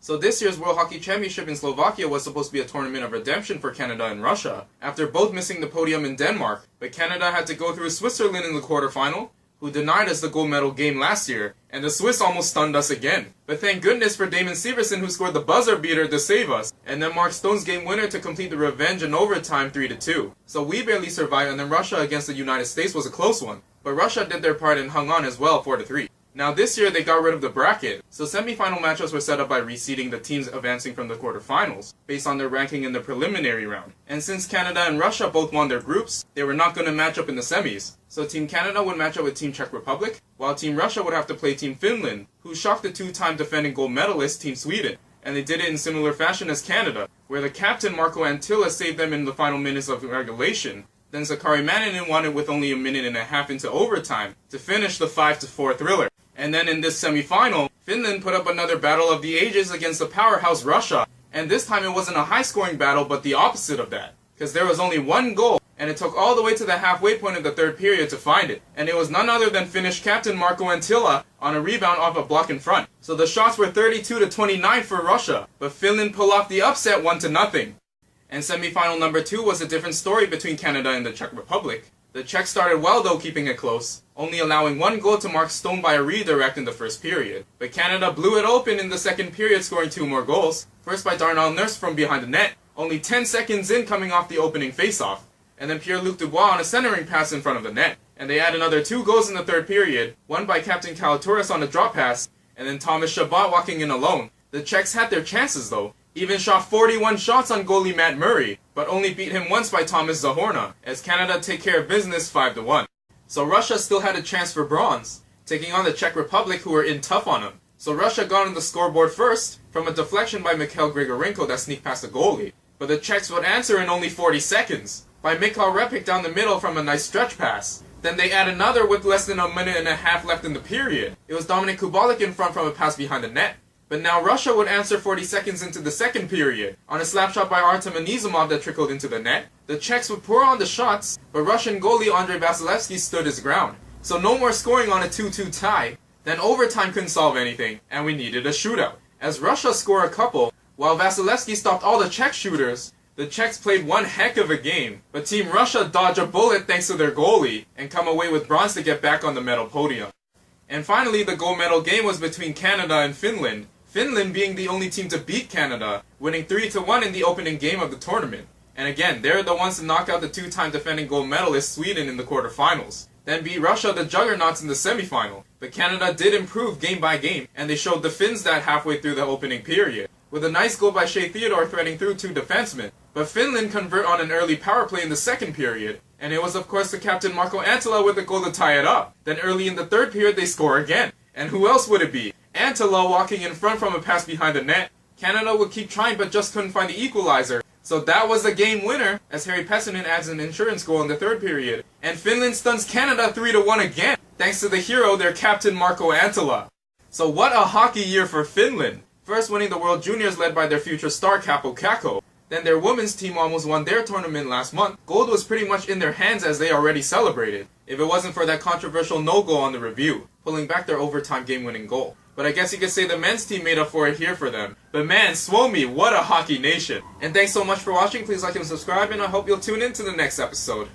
So this year's World Hockey Championship in Slovakia was supposed to be a tournament of redemption for Canada and Russia, after both missing the podium in Denmark, but Canada had to go through Switzerland in the quarterfinal, who denied us the gold medal game last year, and the Swiss almost stunned us again. But thank goodness for Damon Severson, who scored the buzzer beater to save us, and then Mark Stone's game winner to complete the revenge in overtime 3-2. So we barely survived, and then Russia against the United States was a close one. But Russia did their part and hung on as well, 4-3. Now this year they got rid of the bracket, so semi-final matchups were set up by reseeding the teams advancing from the quarterfinals, based on their ranking in the preliminary round. And since Canada and Russia both won their groups, they were not going to match up in the semis. So Team Canada would match up with Team Czech Republic, while Team Russia would have to play Team Finland, who shocked the two-time defending gold medalist Team Sweden. And they did it in similar fashion as Canada, where the captain Marco Antila saved them in the final minutes of regulation. Then Sakari Manninen won it with only a minute and a half into overtime to finish the 5-4 thriller. And then in this semi-final, Finland put up another battle of the ages against the powerhouse Russia. And this time it wasn't a high-scoring battle, but the opposite of that. Because there was only one goal, and it took all the way to the halfway point of the third period to find it. And it was none other than Finnish captain Marco Antila on a rebound off a block in front. So the shots were 32-29 for Russia, but Finland pulled off the upset 1-0. And semi-final number 2 was a different story between Canada and the Czech Republic. The Czechs started well though, keeping it close, only allowing one goal to Mark Stone by a redirect in the first period. But Canada blew it open in the second period, scoring 2 more goals. First by Darnell Nurse from behind the net, only 10 seconds in coming off the opening face-off. And then Pierre-Luc Dubois on a centering pass in front of the net. And they had another 2 goals in the third period, one by Captain Kalaturis on a drop pass, and then Thomas Chabot walking in alone. The Czechs had their chances though, even shot 41 shots on goalie Matt Murray, but only beat him once by Thomas Zahorna, as Canada take care of business 5-1. So Russia still had a chance for bronze, taking on the Czech Republic, who were in tough on them. So Russia got on the scoreboard first, from a deflection by Mikhail Grigorenko that sneaked past the goalie. But the Czechs would answer in only 40 seconds, by Mikhail Repik down the middle from a nice stretch pass. Then they add another with less than a minute and a half left in the period. It was Dominik Kubalik in front from a pass behind the net. But now Russia would answer 40 seconds into the second period, on a slap shot by Artem Anisimov that trickled into the net. The Czechs would pour on the shots, but Russian goalie Andrei Vasilevsky stood his ground. So no more scoring on a 2-2 tie. Then overtime couldn't solve anything, and we needed a shootout. As Russia scored a couple, while Vasilevsky stopped all the Czech shooters, the Czechs played one heck of a game, but Team Russia dodged a bullet thanks to their goalie, and come away with bronze to get back on the medal podium. And finally, the gold medal game was between Canada and Finland. Finland being the only team to beat Canada, winning 3-1 in the opening game of the tournament. And again, they're the ones to knock out the 2-time defending gold medalist Sweden in the quarterfinals. Then beat Russia, the juggernauts, in the semifinal. But Canada did improve game by game, and they showed the Finns that halfway through the opening period, with a nice goal by Shea Theodore threading through 2 defensemen. But Finland convert on an early power play in the second period, and it was of course the captain Marco Antila with the goal to tie it up. Then early in the third period they score again. And who else would it be? Antila walking in front from a pass behind the net. Canada would keep trying but just couldn't find the equalizer. So that was the game winner, as Harry Pessinen adds an insurance goal in the third period. And Finland stuns Canada 3-1 again, thanks to the hero, their captain Marco Antila. So what a hockey year for Finland. First winning the World Juniors led by their future star Capo Kakko. Then their women's team almost won their tournament last month. Gold was pretty much in their hands as they already celebrated, if it wasn't for that controversial no-goal on the review, pulling back their overtime game-winning goal. But I guess you could say the men's team made up for it here for them. But man, Suomi, what a hockey nation. And thanks so much for watching. Please like and subscribe, and I hope you'll tune in to the next episode.